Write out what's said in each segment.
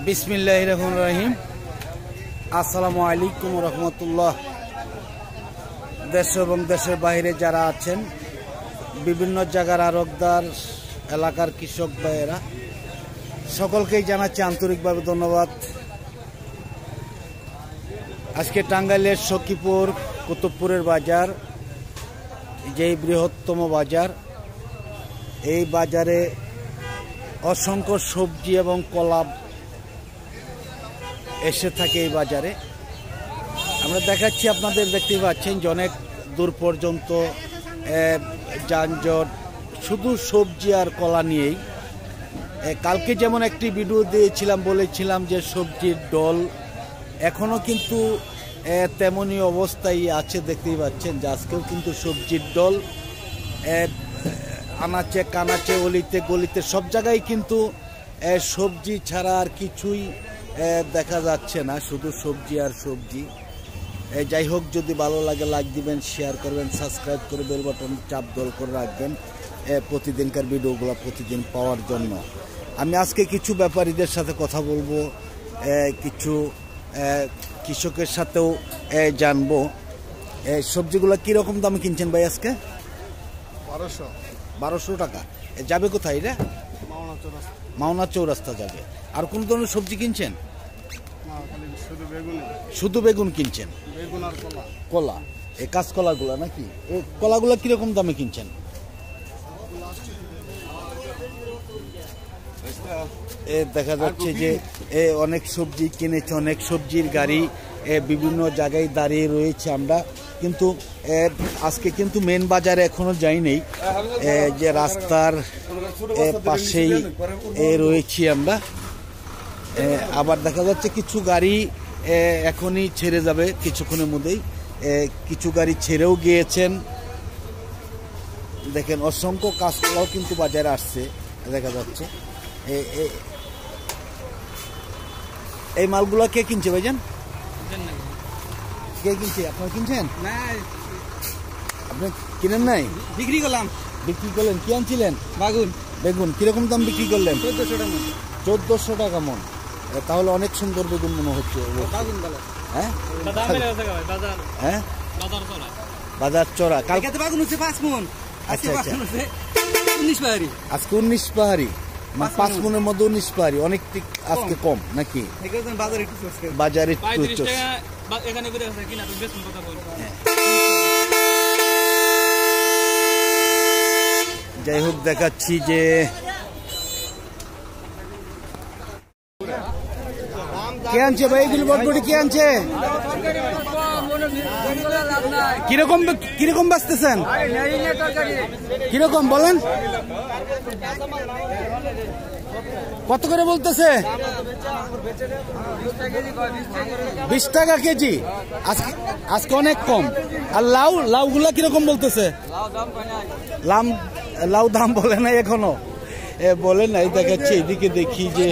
বিসমিল্লাহির রহমানির রহিম। আসসালামু আলাইকুম রহমতুল্লাহ। দেশ এবং দেশের বাইরে যারা আছেন, বিভিন্ন জায়গার আড়তদার, এলাকার কৃষক ভাইয়েরা, সকলকেই জানাচ্ছি আন্তরিকভাবে ধন্যবাদ। আজকে টাঙ্গাইলের সখীপুর কুতুবপুরের বাজার, যেই বৃহত্তম বাজার, এই বাজারে অসংখ্য সবজি এবং কলা এসে থাকে। এই বাজারে আমরা দেখাচ্ছি, আপনাদের দেখতে পাচ্ছেন যে অনেক দূর পর্যন্ত যানজট, শুধু সবজি আর কলা নিয়েই। কালকে যেমন একটি ভিডিও দিয়েছিলাম, বলেছিলাম যে সবজির ডল এখনও কিন্তু তেমনই অবস্থায় আছে। দেখতেই পাচ্ছেন যে আজকেও কিন্তু সবজির ডল আনাচে কানাচে, অলিতে গলিতে, সব জায়গায় কিন্তু সবজি ছাড়া আর কিছুই দেখা যাচ্ছে না, শুধু সবজি আর সবজি। যাই হোক, যদি ভালো লাগে লাইক দিবেন, শেয়ার করবেন, সাবস্ক্রাইব করে বেল বাটন চাপ দল করে রাখবেন প্রতিদিনকার ভিডিওগুলো প্রতিদিন পাওয়ার জন্য। আমি আজকে কিছু ব্যাপারীদের সাথে কথা বলবো, কিছু কৃষকের সাথেও জানবো সবজিগুলো কীরকম দামে কিনছেন ভাই আজকে? 1200 টাকা। যাবে কোথায় রে? মাওনা চৌরাস্তা যাবে। আর কোন ধরনের সবজি কিনছেন? শুধু বেগুন কিনছেন? কলা, এই কাঁচকলাগুলো নাকি? এই কলাগুলো কিরকম দামে কিনছেন? দেখা যাচ্ছে যে অনেক সবজি কিনেছে, অনেক সবজির গাড়ি বিভিন্ন জায়গায় দাঁড়িয়ে রয়েছে। আমরা কিন্তু আজকে কিন্তু মেন বাজারে এখনো যাইনি, যে রাস্তার পাশেই রয়েছি আমরা। আবার দেখা যাচ্ছে কিছু গাড়ি এখনই ছেড়ে যাবে, কিছুক্ষণের মধ্যেই। কিছু গাড়ি ছেড়েও গিয়েছেন। দেখেন, অসংখ্য কাঁচকলাও কিন্তু বাজারে আসছে দেখা যাচ্ছে। এই মালগুলো কে কিনছে ভাইজান? কে কিনছে? আপনারা কিনছেন? আপনি কিনেন নাই? বিক্রি করলাম। বিক্রি করলেন? কি আনছিলেন? বেগুন কিরকম দাম বিক্রি করলেন? 1400 টাকা মন। তাহলে অনেক সুন্দর বেগুন মনে হচ্ছে। হ্যাঁ, বাজার চড়া। কালকে বেগুন হচ্ছে 5 মন। আচ্ছা আচ্ছা, আজকে 19 পাহাড়ি, 5 মনের মধ্যে 19 পাহাড়ি। অনেক আজকে কম নাকি? বাজারে একটু যাই হোক, দেখাচ্ছি যে কে আনছে ভাই এগুলো? বটবটি কে আনছে? কিরকম বাঁচতেছেন? কিরকম বলেন? কত করে বলতেছে? 20 টাকা কেজি। আজকে অনেক কম। আর লাউ গুলা কিরকম বলতেছে? লাউ দাম বলে নাই এখনো, বলে নাই। দেখাচ্ছে এদিকে, দেখি যে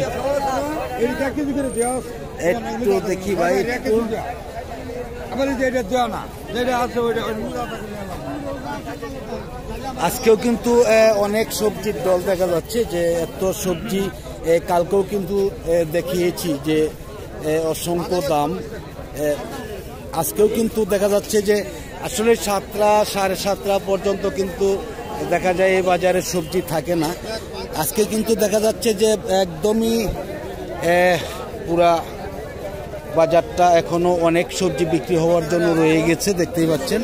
একটু দেখি ভাই, আজকেও কিন্তু অনেক সবজির দল দেখা যাচ্ছে। যে এত সবজি কালকেও কিন্তু দেখিয়েছি যে অসংখ্য দাম। আজকেও কিন্তু দেখা যাচ্ছে যে আসলে 7টা 7:30 পর্যন্ত কিন্তু দেখা যায় এই বাজারে সবজি থাকে না। আজকে কিন্তু দেখা যাচ্ছে যে একদমই পুরা বাজারটা এখনো অনেক সবজি বিক্রি হওয়ার জন্য রয়ে গেছে, দেখতেই পাচ্ছেন।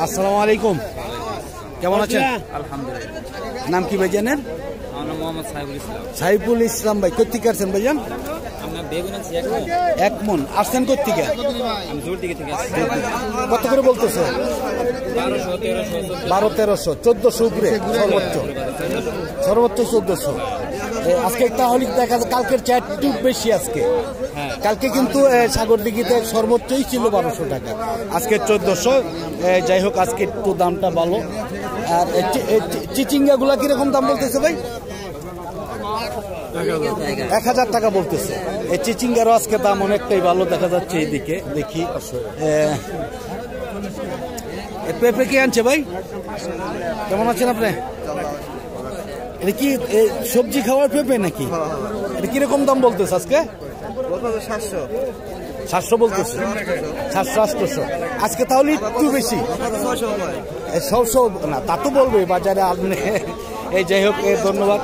আসসালামু আলাইকুম, কেমন আছেন? আলহামদুলিল্লাহ। নাম কি ভাইজানের? সাইফুল ইসলাম। ভাই কোথেকে আসছেন ভাইজান? 1 মন আসছেন কোথেকে? কত করে বলতেছে? 1200-1300, 1400 উপরে সর্বোচ্চ 1400। আজকে তাহলে দেখা যায় কালকের চেয়ে একটু বেশি। আজকে কালকে কিন্তু সাগরদিঘিতে সর্বোচ্চই ছিল 1200 টাকা, আজকে 1400। যাই হোক, আজকে একটু দামটা ভালো। আর চিচিঙ্গা গুলা কিরকম দাম বলতেছে ভাই? 1000 টাকা বলতেছে। এই চিচিঙ্গারও আজকে দাম অনেকটাই ভালো দেখা যাচ্ছে। এইদিকে দেখি, পেঁপে কে আনছে ভাই? কেমন আছেন আপনি? এটা কি সবজি খাওয়ার পেঁপে নাকি? এটা কিরকম দাম বলতেছে আজকে? 700 বলতেছে, 700-800। আজকে তাহলে একটু বেশি, 600 না তা তো বলবে বাজারে আপনি। এই যাই হোক, ধন্যবাদ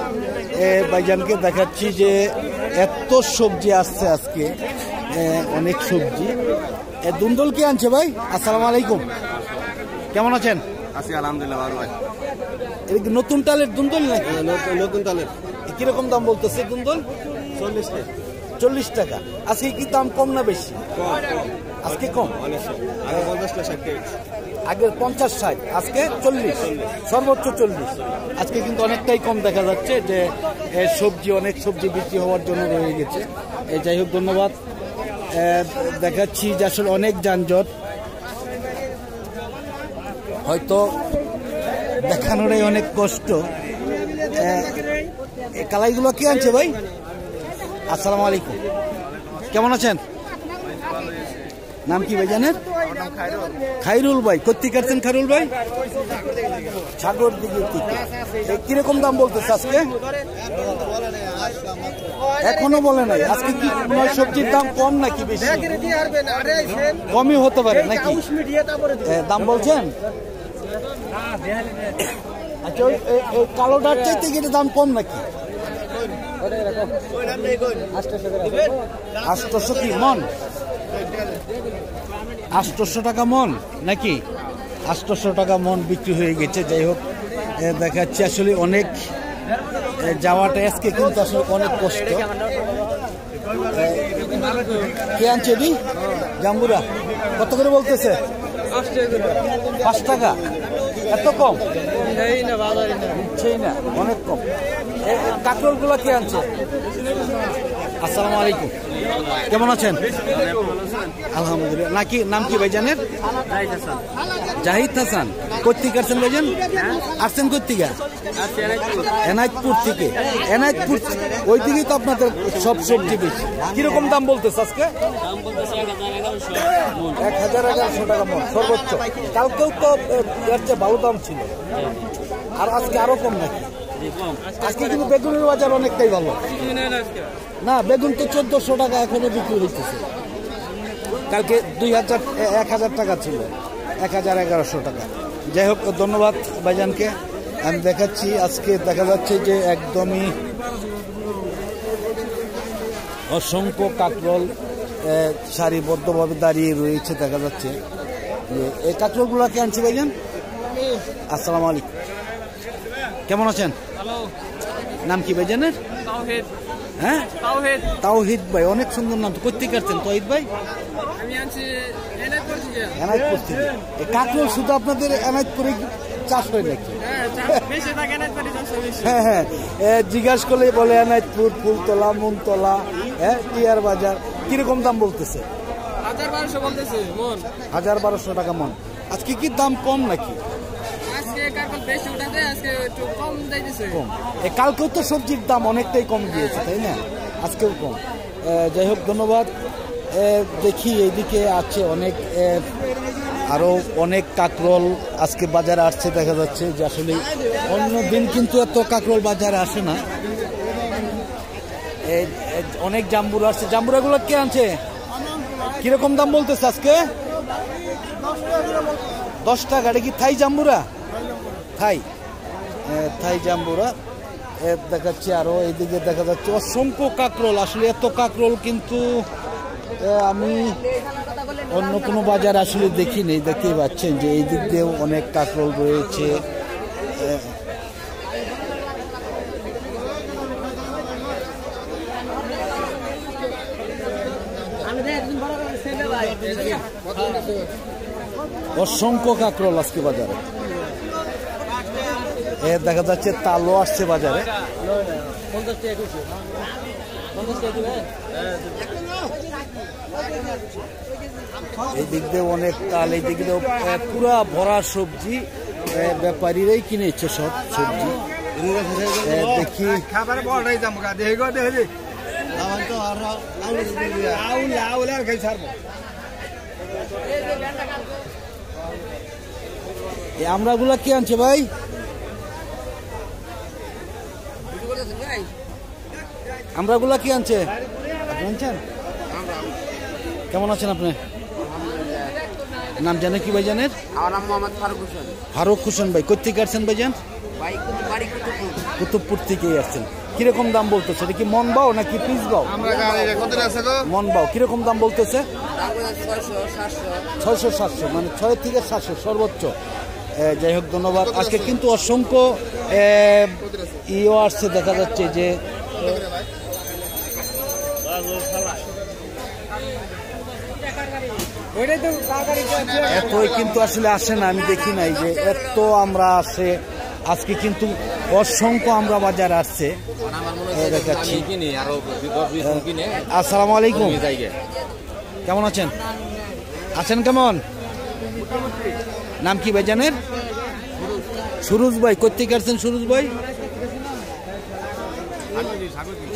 ভাইজানকে। দেখাচ্ছি যে এত সবজি আসছে আজকে, অনেক সবজি। দুন্দল কে আনছে ভাই? আসসালামু আলাইকুম, কেমন আছেন? আছি আলহামদুলিল্লাহ ভালো ভাই। এটা কি নতুন টালের দুন্দল নাকি? নতুন তালের। কিরকম দাম বলতেছে দুন্দল? 40 টাকা। আজকে কি দাম কম না বেশি? আজকে কম, আগের 50-60, আজকে 40, সর্বোচ্চ 40। আজকে কিন্তু অনেকটাই কম দেখা যাচ্ছে যে সবজি, অনেক সবজি বিক্রি হওয়ার জন্য রয়ে গেছে। যাই হোক, ধন্যবাদ। দেখাচ্ছি যে আসলে অনেক যানজট, হয়তো দেখানোরই অনেক কষ্ট। কালাইগুলো কি আনছে ভাই? আসসালামু আলাইকুম, কেমন আছেন? নাম কি ভাই জানেন? খাইরুল ভাই। কোথেকে আসছেন খাইরুল ভাই? সাগর দিকে থেকে। কিরকম দাম বলতেছে আজকে? এখনো বলে নাই। আজকে কি সবজির দাম কম নাকি বেশি? কমই হতে পারে নাকি? দাম বলছেন? আচ্ছা, ওই কালোটার চাইতে কি দাম কম নাকি? 800 কি মন? 800 টাকা মন নাকি? 800 টাকা মন বিক্রি হয়ে গেছে। যাই হোক, দেখাচ্ছি আসলে অনেক যাওয়াটা আজকে কিন্তু আসলে অনেক কষ্ট। কে আনছে দি? জাম্বুরা কত করে বলতেছে? 5 টাকা। এত কম? না, অনেক কম। কাঁকরোল গুলা কে আনছে? আসসালামু আলাইকুম, কেমন আছেন? আলহামদুলিল্লাহ। নাকি নাম কি ভাই জানেন? জাহিদ হাসান। কোথেকে আসছেন ভাইজান? আসছেন কোথেকে? এনায়তপুর থেকে। এনায়তপুর ওই দিকেই তো আপনাদের সব সবজি বেশি। কিরকম দাম বলতেছে আজকে? 1000-1100 টাকা মন সর্বোচ্চ। কালকেও তো এর চেয়ে ভালো দাম ছিল, আর আজকে আরো কম নাকি? আজকে কিন্তু বেগুনের বাজার অনেকটাই ভালো না? বেগুন তো 1400 টাকা এখনো বিক্রি হইতেছে। কালকে 1000 টাকা ছিল, 1100 টাকা। যাই হোক, ধন্যবাদ ভাইজানকে। আমি দেখাচ্ছি আজকে দেখা যাচ্ছে যে একদমই অসংখ্য কাঁকরোল সারিবদ্ধভাবে দাঁড়িয়ে রয়েছে। দেখা যাচ্ছে এই কাঁকরোলগুলো কে আনছি ভাইজান? আসসালামু আলাইকুম, কেমন আছেন? নাম কি ভাইজানের? হ্যাঁ, তাওহিদ ভাই। অনেক সুন্দর নাম। কোথেকে আসছেন তৌহিদ ভাই? এনায়তপুর থেকে। কাঁকরোল শুধু আপনাদের এনায়তপুরে চাষ হয় নাকি? হ্যাঁ হ্যাঁ, জিজ্ঞাসা করলে বলে এনায়তপুর, ফুলতলা, মুনতলা, টিয়ার বাজার। কিরকম দাম বলতেছে? 1000-1200 টাকা মন। আজকে কি দাম কম নাকি? কম। কালকেও তো সবজির দাম অনেকটাই কম গিয়েছে, তাই না? আজকেও কম। যাই হোক, ধন্যবাদ। দেখি এইদিকে আছে অনেক, আরো অনেক কাঁকরোল আজকে বাজারে আসছে। দেখা যাচ্ছে যে আসলে অন্য দিন কিন্তু এত কাঁকরোল বাজারে আসে না। অনেক জাম্বুরা আসছে। জাম্বুরা গুলো কে আনছে? কিরকম দাম বলতেছে আজকে? 10 টাকা। এটা কি থাই জাম্বুরা? থাই জাম্বুরা দেখাচ্ছে। আরো এইদিকে দেখা যাচ্ছে অসংখ্য কাঁকরোল। আসলে এত কাঁকরোল কিন্তু আমি অন্য কোনো বাজার আসলে দেখিনি। দেখতেই পাচ্ছেন যে এই দিক দিয়েও অনেক কাঁকরোল রয়েছে। অসংখ্য কাঁকরোল আজকে বাজারে। দেখা যাচ্ছে তালও আসছে বাজারে। এই দিক দিয়ে অনেক তাল, এই দিক দিয়ে পুরা ভরা সবজি। ব্যাপারীরাই কিনেছে সব সবজি। দেখি এই আমরাগুলা কি আনছে ভাই? আমরাগুলা কি আনছে? আপনি আনছেন? কেমন আছেন আপনি? নাম জানে কি ভাই জানেন? আমার নাম মোহাম্মদ ফারুক হোসেন। ফারুক হোসেন ভাই কোথেকে আসছেন ভাইজান? কুতুবপুর থেকেই আসছেন। কিরকম দাম বলতেছে? এটা কি মন বাও নাকি পিস বাও? মন বাও। কিরকম দাম বলতেছে? 600-700, মানে 6 থেকে 700 সর্বোচ্চ। যাই হোক, ধন্যবাদ। আজকে কিন্তু অসংখ্য ইও আসছে, দেখা যাচ্ছে যে এতই কিন্তু আসলে আসে না, আমি দেখি নাই যে এত আমরা আসে। আজকে কিন্তু অসংখ্য আমরা বাজার আসছে। আসসালামু আলাইকুম, কেমন আছেন? আছেন কেমন? নাম কি ভাই জানেন? সুরুজ ভাই। কোথেকে আসছেন সুরুজ ভাই?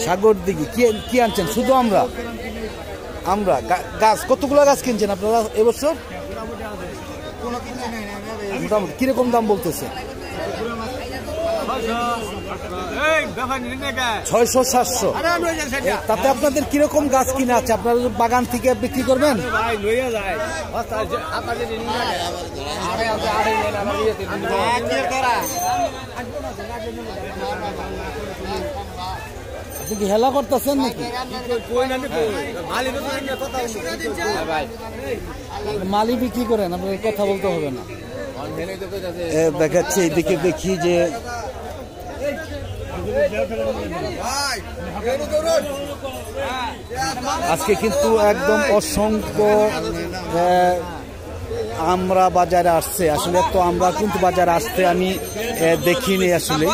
সাগর দিঘি। কি আনছেন? শুধু আমরা গাছ কতগুলো গাছ কিনছেন আপনারা এবছর? মোটামুটি কিরকম দাম বলতেছে? 600-700। তাতে আপনাদের কিরকম গাছ কিনা আছে? আপনারা বাগান থেকে বিক্রি করবেন? আপনি কি হেলা করতেছেন নাকি? মালি বিক্রি করেন, আপনার কথা বলতে হবে না। দেখাচ্ছে এইদিকে, দেখি যে আজকে কিন্তু একদম অসংখ্য আমরা বাজারে আসছে। আসলে তো আমরা কিন্তু বাজারে আসতে আমি দেখিনি আসলে।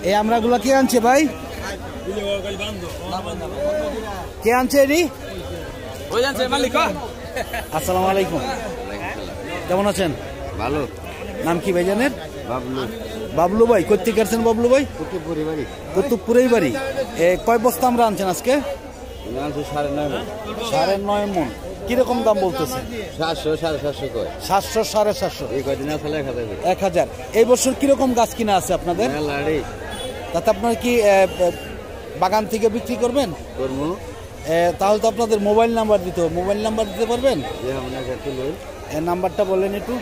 এই আমরাগুলা কে আনছে ভাই? কে আনছে এরি? আসসালামু আলাইকুম, কেমন আছেন? ভালো। নাম কি ভাই জানেন? বাবলু। বাবলু ভাই কোথেকে আসছেন? বাবলু ভাই কুতুবপুরেই বাড়ি। কয় বস্তা আমরা আনছেন আজকে? 9.5 মন। কিরকম দাম বলতেছে? 700-750। 700-750। এই কয়দিন আসলে 1000। এই বছর কিরকম গাছ কিনা আছে আপনাদের? তাতে আপনারা কি বাগান থেকে বিক্রি করবেন? তাহলে তো আপনাদের মোবাইল নাম্বার দিতে হবে। মোবাইল নাম্বার দিতে পারবেন? নাম্বারটা বলেন একটু।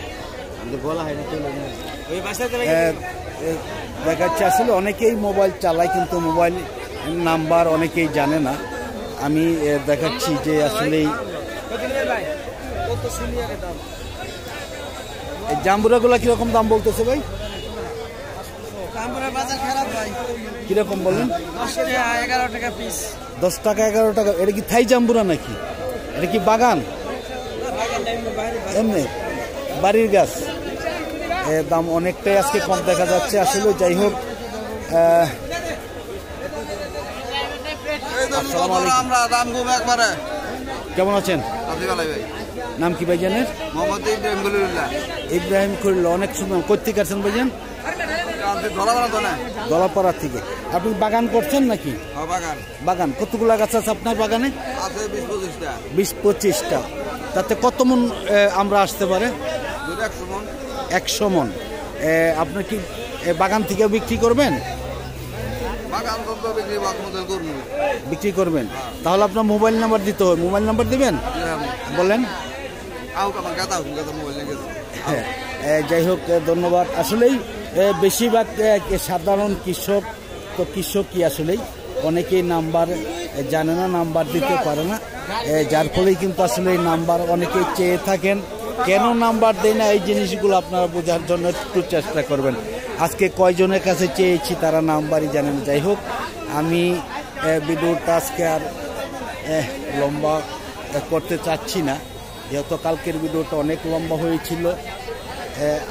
দেখাচ্ছে আসলে অনেকেই মোবাইল চালায়, কিন্তু মোবাইল নাম্বার অনেকেই জানে না। আমি দেখাচ্ছি যে আসলে জাম্বুরাগুলা কিরকম দাম বলতেছে ভাই? কিরকম বলেন? 11 টাকা পিস। 10 টাকা 11 টাকা। এটা কি থাই জাম্বুরা নাকি? এটা কি বাগান? এমনি বাড়ির গাছ। দাম অনেকটাই আজকে কম দেখা যাচ্ছে আসলে। যাই হোক, কেমন আছেন? নাম কি ভাই জানেন? ইব্রাহিম খলিল। অনেক সুন্দর। কোথেকে আসছেন ভাইজান? দলাপাড়া থেকে। আপনি বাগান করছেন নাকি? বাগান কতগুলা গাছ আছে আপনার বাগানে? 20-25টা। তাতে কত মন আমরা আসতে পারে? 100 মন। আপনি কি বাগান থেকে বিক্রি করবেন? বিক্রি করবেন। তাহলে আপনার মোবাইল নাম্বার দিতে হবে। মোবাইল নাম্বার দিবেন? বলেন। যাই হোক, ধন্যবাদ। আসলেই বেশিরভাগ সাধারণ কৃষক, তো কৃষকই আসলেই অনেকেই নাম্বার জানে না, নাম্বার দিতে পারে না। যার ফলেই কিন্তু আসলে এই নাম্বার অনেকেই চেয়ে থাকেন। কেন নাম্বার দেয় না, এই জিনিসগুলো আপনারা বোঝার জন্য একটু চেষ্টা করবেন। আজকে কয়জনের কাছে চেয়েছি তারা নাম্বারই জানেন। যাই হোক, আমি ভিডিওটা আজকে আর লম্বা করতে চাচ্ছি না, যেহেতু কালকের ভিডিওটা অনেক লম্বা হয়েছিল।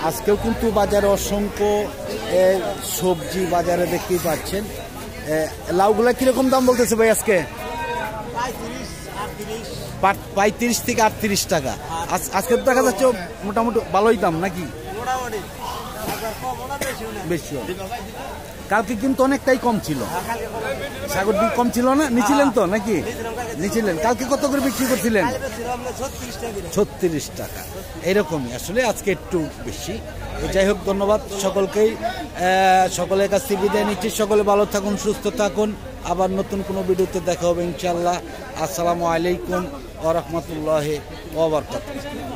আজকেও কিন্তু বাজারে অসংখ্য সবজি বাজারে দেখতেই পাচ্ছেন। লাউগুলা কিরকম দাম বলতেছে ভাই আজকে? 35 থেকে 38 টাকা। আজকে তো দেখা যাচ্ছে মোটামুটি ভালোই দাম নাকি? বেশি। কালকে কিন্তু অনেকটাই কম ছিল, ছাগল কম ছিল না, নিছিলেন তো নাকি? নিছিলেন। কালকে কত করে বিক্রি করছিলেন? 36 টাকা এরকমই। আসলে আজকে একটু বেশি। যাই হোক, ধন্যবাদ সকলকেই, সকলের কাছ থেকে বিদায় নিচ্ছি। সকলে ভালো থাকুন, সুস্থ থাকুন। আবার নতুন কোনো ভিডিওতে দেখা হবে ইনশাআল্লাহ। আসসালামু আলাইকুম ওয়া রাহমাতুল্লাহি ওয়া বারাকাতুহু।